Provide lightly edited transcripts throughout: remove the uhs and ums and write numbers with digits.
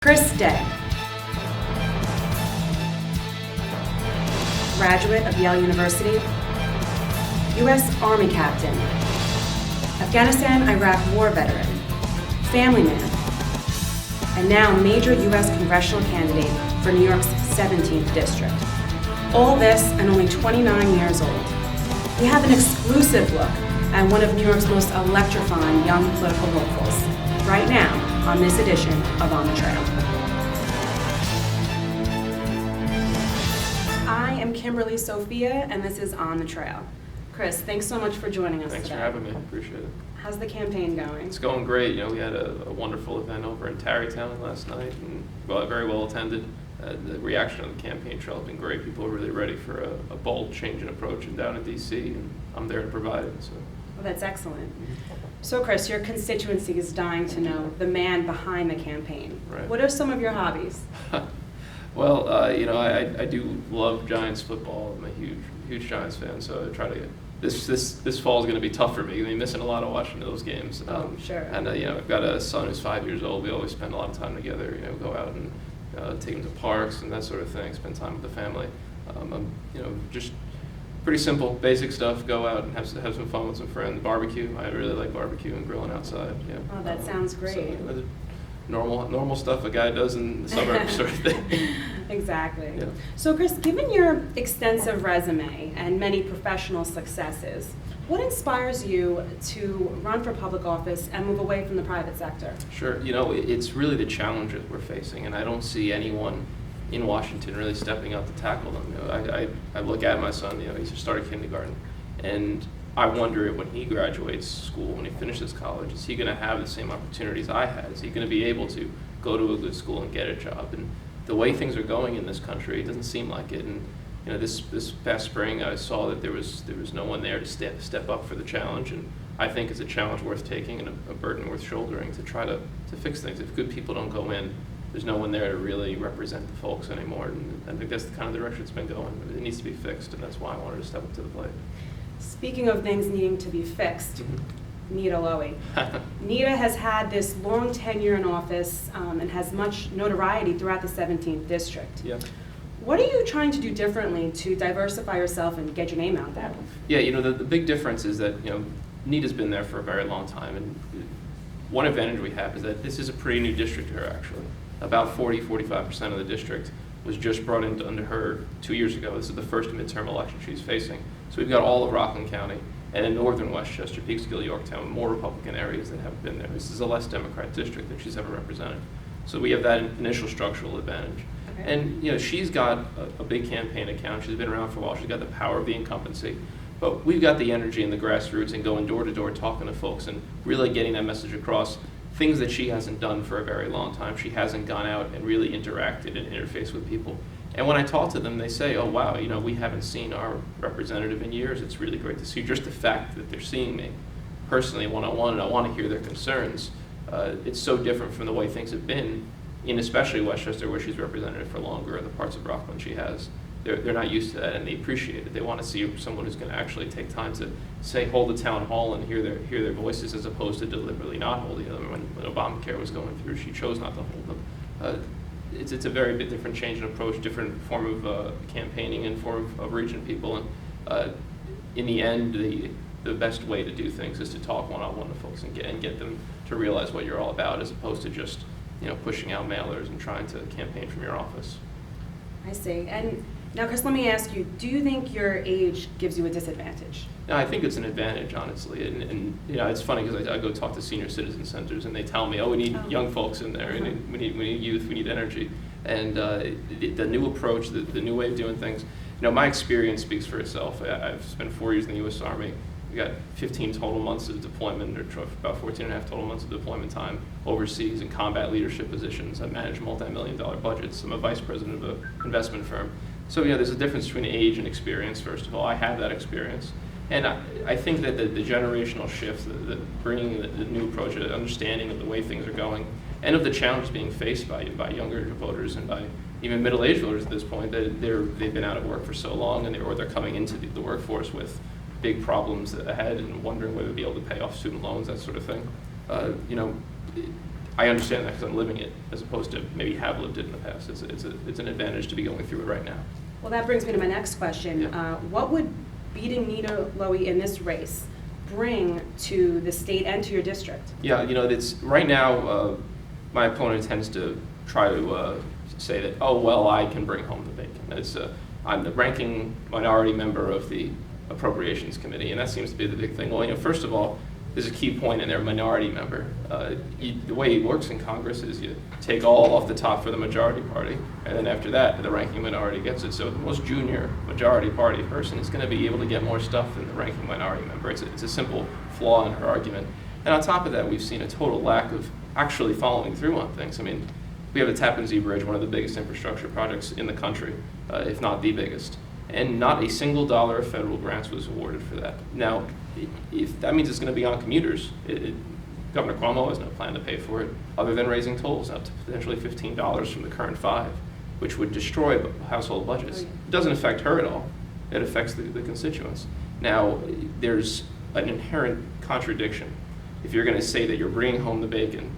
Chris Day, graduate of Yale University, U.S. Army captain, Afghanistan-Iraq war veteran, family man, and now major U.S. congressional candidate for New York's 17th district. All this and only 29 years old. We have an exclusive look at one of New York's most electrifying young political hopefuls, right now on this edition of On the Trail. I am Kimberly Sophia, and this is On the Trail. Chris, thanks so much for joining us today. Thanks for having me. Appreciate it. How's the campaign going? It's going great. You know, we had a wonderful event over in Tarrytown last night, and very well attended. The reaction on the campaign trail has been great. People are really ready for a bold change in approach and down in D.C., and I'm there to provide it. So. Well, that's excellent. So, Chris, your constituency is dying to know the man behind the campaign. Right. What are some of your hobbies? Well, you know, I do love Giants football. I'm a huge Giants fan, so I try to get this fall is going to be tough for me. I'm missing a lot of watching those games. Sure. And you know, I've got a son who's 5 years old. We always spend a lot of time together. You know, go out and take him to parks and that sort of thing. Spend time with the family. You know, just pretty simple, basic stuff. Go out and have some fun with some friends. Barbecue. I really like barbecue and grilling outside. Yeah. Oh, that sounds great. So, normal stuff a guy does in the suburbs sort of thing. Exactly. Yeah. So, Chris, given your extensive resume and many professional successes, what inspires you to run for public office and move away from the private sector? Sure. You know, it's really the challenges we're facing, and I don't see anyone in Washington really stepping up to tackle them. You know, I look at my son. You know, he's just started kindergarten, and I wonder when he graduates school, when he finishes college, is he going to have the same opportunities I had? Is he going to be able to go to a good school and get a job? And the way things are going in this country, it doesn't seem like it. And you know, this past spring, I saw that there was no one there to step up for the challenge, and I think it's a challenge worth taking and a burden worth shouldering to try to fix things. If good people don't go in, there's no one there to really represent the folks anymore, and I think that's the kind of direction it's been going. It needs to be fixed, and that's why I wanted to step up to the plate. Speaking of things needing to be fixed, Nita Lowey. Nita has had this long tenure in office and has much notoriety throughout the 17th district. Yeah. What are you trying to do differently to diversify yourself and get your name out there? Yeah, you know, the big difference is that, you know, Nita's been there for a very long time, and one advantage we have is that this is a pretty new district here, actually. About 45% of the district was just brought into under her 2 years ago. This is the first midterm election she's facing. So we've got all of Rockland County, and in northern Westchester, Peekskill, Yorktown, more Republican areas that haven't been there. This is a less Democrat district than she's ever represented. So we have that initial structural advantage. Okay. And you know, she's got a big campaign account. She's been around for a while. She's got the power of the incumbency. But we've got the energy and the grassroots and going door to door talking to folks and really getting that message across. Things that she hasn't done for a very long time. She hasn't gone out and really interacted and interfaced with people. And when I talk to them, they say, oh, wow, you know, we haven't seen our representative in years. It's really great to see. Just the fact that they're seeing me personally one-on-one, and I want to hear their concerns. It's so different from the way things have been, in especially Westchester, where she's represented for longer, and the parts of Rockland she has. They're not used to that, and they appreciate it. They want to see someone who's going to actually take time to hold the town hall and hear their voices, as opposed to deliberately not holding them. When Obamacare was going through, she chose not to hold them. It's a very bit different change in approach, different form of campaigning and form of reaching people. And in the end, the best way to do things is to talk one-on-one to folks and get them to realize what you're all about, as opposed to just, you know, pushing out mailers and trying to campaign from your office. I see. And now, Chris, let me ask you, do you think your age gives you a disadvantage? No, I think it's an advantage, honestly. And you know, it's funny because I go talk to senior citizen centers, and they tell me, oh, we need young folks in there, and we need youth, we need energy. And the new approach, the new way of doing things, you know, my experience speaks for itself. I've spent 4 years in the U.S. Army. We got 15 total months of deployment, or about 14 and a half total months of deployment time overseas in combat leadership positions. I manage multi-million-dollar budgets. I'm a vice president of an investment firm. So, you know, there's a difference between age and experience, first of all. I have that experience. And I think that the generational shift, the bringing the new approach, the understanding of the way things are going, and of the challenges being faced by younger voters and by even middle-aged voters at this point, that they've been out of work for so long, and they're coming into the workforce with big problems ahead and wondering whether they'll be able to pay off student loans, that sort of thing. You know, I understand that because I'm living it, as opposed to maybe have lived it in the past. It's an advantage to be going through it right now. Well, that brings me to my next question. Yeah. What would beating Nita Lowey in this race bring to the state and to your district? Yeah, it's right now. My opponent tends to try to say that, oh well, I can bring home the bacon. I'm the ranking minority member of the Appropriations Committee, and that seems to be the big thing. Well, first of all, there's a key point in there, minority member. The way it works in Congress is you take all off the top for the majority party, and then after that, the ranking minority gets it. So the most junior majority party person is going to be able to get more stuff than the ranking minority member. It's a simple flaw in her argument. And on top of that, we've seen a total lack of actually following through on things. I mean, we have the Tappan Zee Bridge, one of the biggest infrastructure projects in the country, if not the biggest. And not a single dollar of federal grants was awarded for that. Now, if that means it's going to be on commuters, Governor Cuomo has no plan to pay for it, other than raising tolls up to potentially $15 from the current $5, which would destroy household budgets. It doesn't affect her at all. It affects the constituents. Now, there's an inherent contradiction. If you're going to say that you're bringing home the bacon,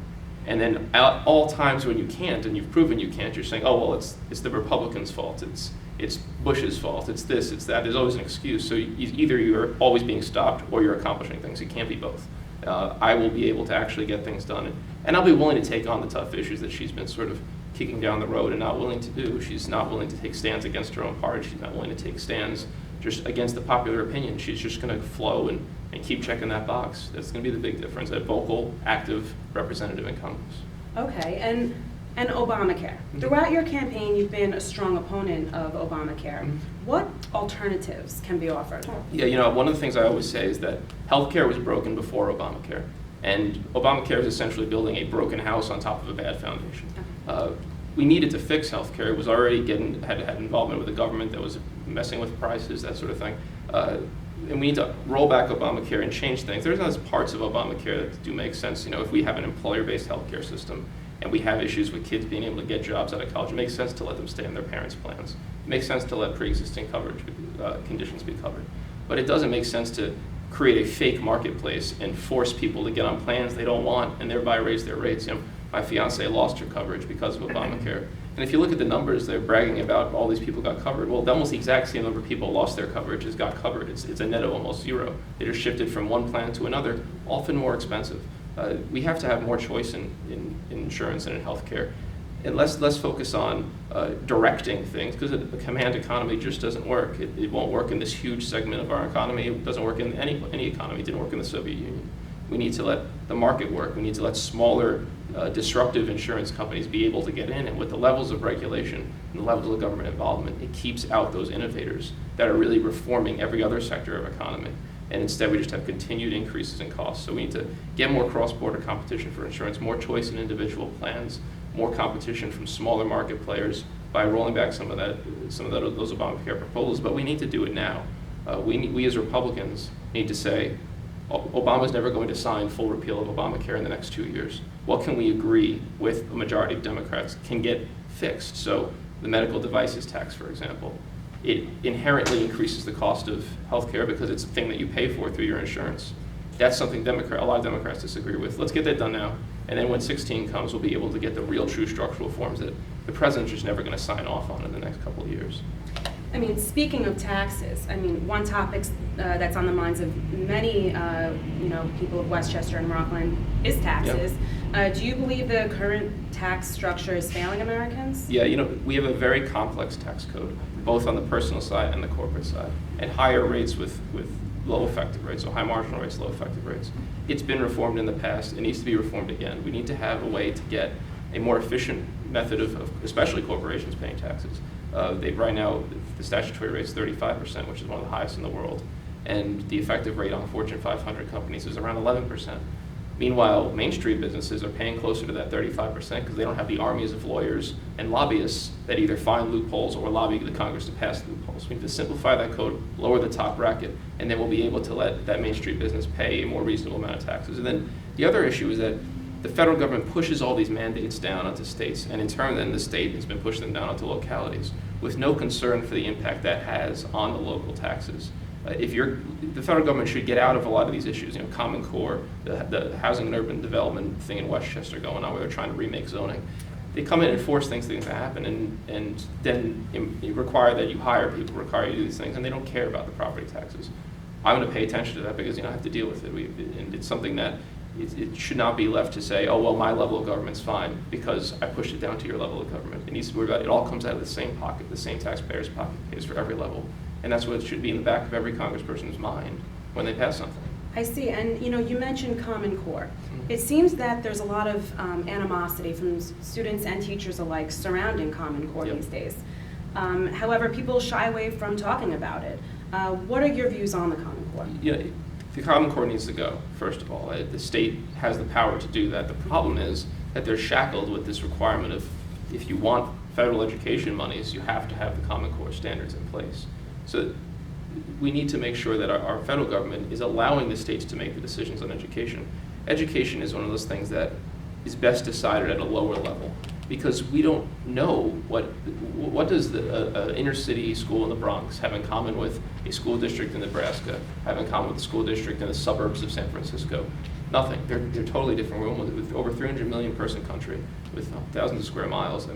and then at all times when you can't, and you've proven you can't, you're saying, oh, well, it's the Republicans' fault. It's Bush's fault. It's this, it's that. There's always an excuse. So either you're always being stopped or you're accomplishing things. It can't be both. I will be able to actually get things done. And I'll be willing to take on the tough issues that she's been sort of kicking down the road and not willing to do. She's not willing to take stands against her own party. She's not willing to take stands just against the popular opinion. She's just going to flow and keep checking that box. That's going to be the big difference, a vocal, active representative in Congress. Okay, and Obamacare. Throughout your campaign, you've been a strong opponent of Obamacare. What alternatives can be offered? Yeah, one of the things I always say is that healthcare was broken before Obamacare, and Obamacare is essentially building a broken house on top of a bad foundation. We needed to fix healthcare. It was already had involvement with the government that was messing with prices, that sort of thing. And we need to roll back Obamacare and change things. There's those parts of Obamacare that do make sense. If we have an employer-based healthcare system and we have issues with kids being able to get jobs out of college, it makes sense to let them stay in their parents' plans. It makes sense to let pre-existing coverage conditions be covered. But it doesn't make sense to create a fake marketplace and force people to get on plans they don't want and thereby raise their rates. My fiance lost her coverage because of Obamacare. And if you look at the numbers, they're bragging about all these people got covered. Well, almost the exact same number of people lost their coverage as got covered. It's a net of almost zero. They just shifted from one plan to another, often more expensive. We have to have more choice in insurance and in healthcare. And let's focus on directing things, because a command economy just doesn't work. It won't work in this huge segment of our economy. It doesn't work in any economy. It didn't work in the Soviet Union. We need to let the market work. We need to let smaller, disruptive insurance companies be able to get in, and with the levels of regulation and the levels of government involvement, it keeps out those innovators that are really reforming every other sector of economy. And instead, we just have continued increases in costs. So we need to get more cross-border competition for insurance, more choice in individual plans, more competition from smaller market players by rolling back some of those Obamacare proposals. But we need to do it now. We as Republicans need to say, Obama's never going to sign full repeal of Obamacare in the next 2 years. What can we agree with a majority of Democrats can get fixed? So the medical devices tax, for example, it inherently increases the cost of healthcare because it's a thing that you pay for through your insurance. That's something a lot of Democrats disagree with. Let's get that done now. And then when 16 comes, we'll be able to get the real true structural reforms that the president's just never going to sign off on in the next couple of years. Speaking of taxes, one topic that's on the minds of many, people of Westchester and Rockland is taxes. Yep. Do you believe the current tax structure is failing Americans? Yeah, we have a very complex tax code, both on the personal side and the corporate side, and higher rates with low effective rates, so high marginal rates, low effective rates. It's been reformed in the past. It needs to be reformed again. We need to have a way to get a more efficient method of especially corporations paying taxes. Right now, the statutory rate is 35%, which is one of the highest in the world, and the effective rate on Fortune 500 companies is around 11%. Meanwhile, Main Street businesses are paying closer to that 35% because they don't have the armies of lawyers and lobbyists that either find loopholes or lobby the Congress to pass loopholes. We need to simplify that code, lower the top bracket, and then we'll be able to let that Main Street business pay a more reasonable amount of taxes. And then the other issue is that the federal government pushes all these mandates down onto states, and in turn then the state has been pushing them down onto localities with no concern for the impact that has on the local taxes. The federal government should get out of a lot of these issues. Common Core, the housing and urban development thing in Westchester going on, where they're trying to remake zoning. They come in and force things to happen, and then require that you hire people, require you to do these things, and they don't care about the property taxes. I'm going to pay attention to that because I have to deal with it. And it's something that it should not be left to say, oh well, my level of government's fine because I pushed it down to your level of government. It needs to be about. It all comes out of the same pocket. The same taxpayer's pocket pays for every level, and that's what it should be in the back of every congressperson's mind when they pass something. I see, and you mentioned Common Core. It seems that there's a lot of animosity from students and teachers alike surrounding Common Core Yep. these days. However, people shy away from talking about it. What are your views on the Common Core? The Common Core needs to go, first of all. The state has the power to do that. The problem is that they're shackled with this requirement of, if you want federal education monies, you have to have the Common Core standards in place. So we need to make sure that our federal government is allowing the states to make the decisions on education. Education is one of those things that is best decided at a lower level, because we don't know what does the inner city school in the Bronx have in common with a school district in Nebraska, have in common with a school district in the suburbs of San Francisco. Nothing. They're totally different. We're with over 300 million person country with thousands of square miles.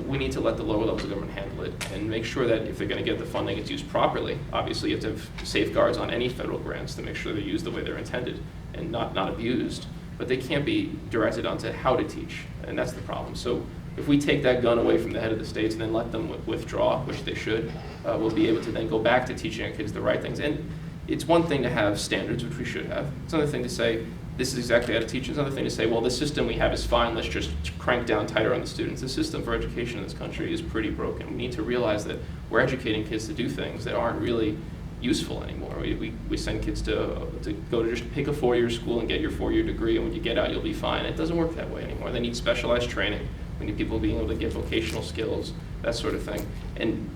We need to let the lower levels of government handle it and make sure that if they're going to get the funding, it's used properly. Obviously, you have to have safeguards on any federal grants to make sure they're used the way they're intended and not abused. But they can't be directed onto how to teach, and that's the problem. So if we take that gun away from the head of the states and then let them withdraw, which they should, we'll be able to then go back to teaching our kids the right things. And it's one thing to have standards, which we should have. It's another thing to say, this is exactly how to teach. It's another thing to say, well, the system we have is fine, let's just crank down tighter on the students. The system for education in this country is pretty broken. We need to realize that we're educating kids to do things that aren't really useful anymore. We send kids to go to just pick a 4-year school and get your 4-year degree, and when you get out, you'll be fine. It doesn't work that way anymore. They need specialized training. We need people being able to get vocational skills, that sort of thing. And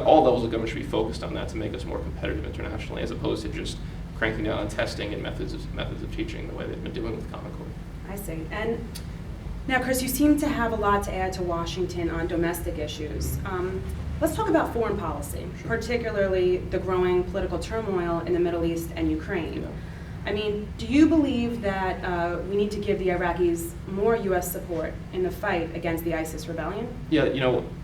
all levels of government should be focused on that to make us more competitive internationally, as opposed to just cranking down on testing and methods of teaching the way they've been doing with Common Core. I see. And now, Chris, you seem to have a lot to add to Washington on domestic issues. Let's talk about foreign policy, particularly the growing political turmoil in the Middle East and Ukraine. Do you believe that we need to give the Iraqis more U.S. support in the fight against the ISIS rebellion? Yeah,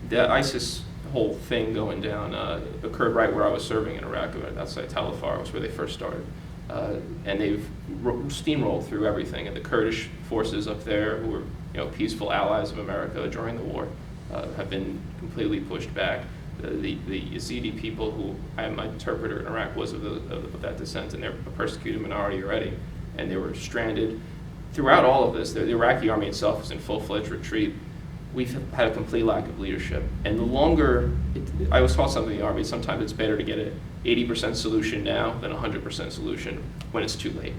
the ISIS whole thing going down occurred right where I was serving in Iraq, outside Tal Afar, was where they first started. And they've steamrolled through everything. And the Kurdish forces up there, who were peaceful allies of America during the war, have been completely pushed back. The Yazidi people, who my interpreter in Iraq was of that descent, and they're a persecuted minority already, and they were stranded. Throughout all of this, the Iraqi army itself is in full-fledged retreat. We've had a complete lack of leadership. And the longer, I was taught something in the Army, sometimes it's better to get an 80% solution now than a 100% solution when it's too late.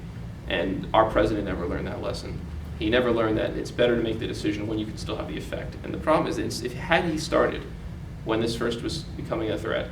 And our president never learned that lesson. He never learned that it's better to make the decision when you can still have the effect. And the problem is, had he started when this first was becoming a threat,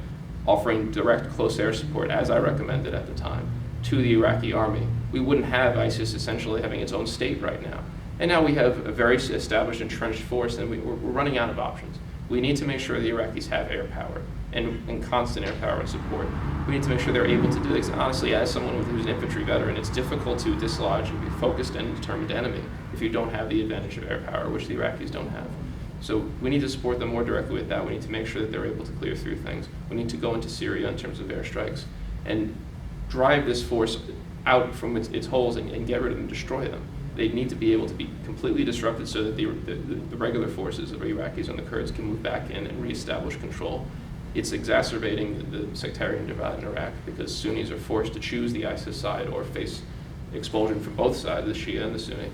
offering direct close air support, as I recommended at the time, to the Iraqi army, we wouldn't have ISIS essentially having its own state right now. And now we have a very established, entrenched force, and we're running out of options. We need to make sure the Iraqis have air power and constant air power and support. We need to make sure they're able to do this. Honestly, as someone who's an infantry veteran, it's difficult to dislodge a focused and determined enemy if you don't have the advantage of air power, which the Iraqis don't have. So we need to support them more directly with that. We need to make sure that they're able to clear through things. We need to go into Syria in terms of airstrikes and drive this force out from its holes and get rid of them, destroy them. They need to be able to be completely disrupted so that the regular forces of Iraqis and the Kurds can move back in and reestablish control. It's exacerbating the sectarian divide in Iraq because Sunnis are forced to choose the ISIS side or face expulsion from both sides, the Shia and the Sunni.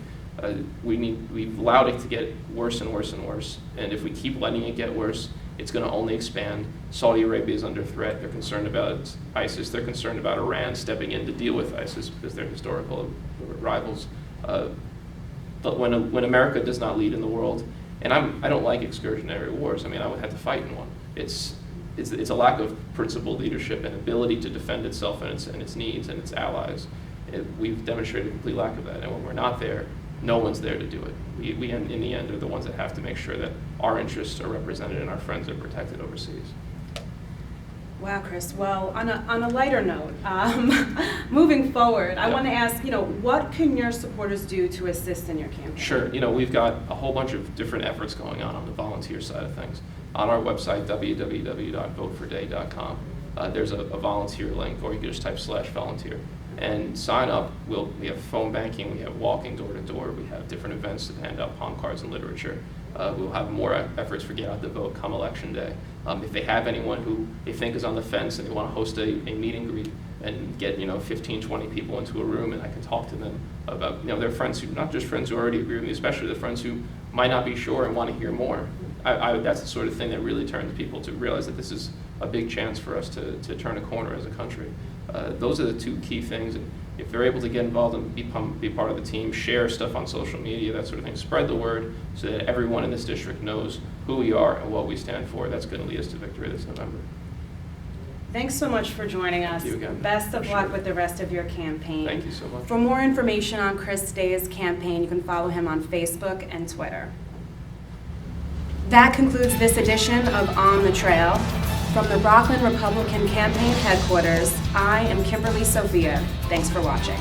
We've allowed it to get worse and worse and worse, and if we keep letting it get worse, it's going to only expand. Saudi Arabia is under threat. They're concerned about ISIS. They're concerned about Iran stepping in to deal with ISIS because they're historical rivals. But when America does not lead in the world, and I don't like excursionary wars. I would have to fight in one. It's a lack of principled leadership and ability to defend itself and its needs and its allies. We've demonstrated a complete lack of that, and when we're not there, no one's there to do it. We in the end are the ones that have to make sure that our interests are represented and our friends are protected overseas. Wow, Chris. Well, on a lighter note, moving forward, I Yeah. want to ask, what can your supporters do to assist in your campaign? Sure. We've got a whole bunch of different efforts going on the volunteer side of things. On our website, www.voteforday.com, there's a volunteer link, or you can just type /volunteer and sign up. We have phone banking, we have walking door to door, we have different events to hand out palm cards and literature. We'll have more efforts for Get Out the Vote come Election Day. If they have anyone who they think is on the fence and they want to host a meet and greet and get 15, 20 people into a room, and I can talk to them about their friends who, not just friends who already agree with me, especially the friends who might not be sure and want to hear more. That's the sort of thing that really turns people to realize that this is a big chance for us to turn a corner as a country. Those are the two key things. And if they're able to get involved and be part of the team, share stuff on social media, that sort of thing, spread the word so that everyone in this district knows who we are and what we stand for, that's going to lead us to victory this November. Thanks so much for joining us. Thank you again. Best of Sure. luck with the rest of your campaign. Thank you so much. For more information on Chris Day's campaign, you can follow him on Facebook and Twitter. That concludes this edition of On the Trail. From the Rockland Republican Campaign Headquarters, I am Kimberly Sophia. Thanks for watching.